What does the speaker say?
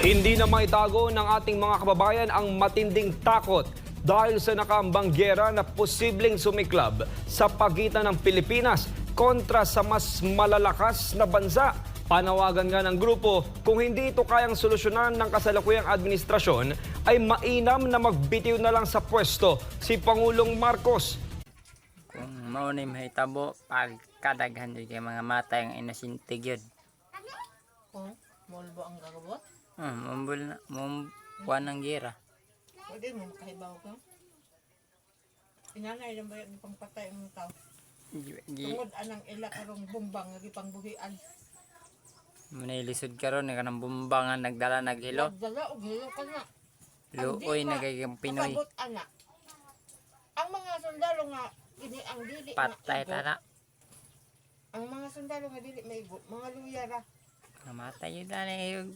Hindi na maitago ng ating mga kababayan ang matinding takot dahil sa nakaambang giyera na posibleng sumiklab sa pagitan ng Pilipinas kontra sa mas malalakas na bansa. Panawagan nga ng grupo, kung hindi ito kayang solusyonan ng kasalukuyang administrasyon, ay mainam na magbitiw na lang sa pwesto si Pangulong Marcos. Kung maunay mahitabo, pagkadaghan yun kay mga mata yung inasintig yun. Mulbo ang gagawot? Mumbul na, mumbuan ng gira. Pwede mo makahibaw ka? Inanay lang ba yung pangpatay ng tao? Tungod anang ila karong bumbang nagipangbuhian. Manilisod ka ron, ka ng bumbangan nagdala naghilo. Nagdala o hilo ka na. Luoy nagiging Pinoy. Kasabot anak. Ang mga sundalo nga, ini ang dili Patay maigot. tana. Ang mga sundalo nga dili maigot, mga luyara. Namatay yun na yung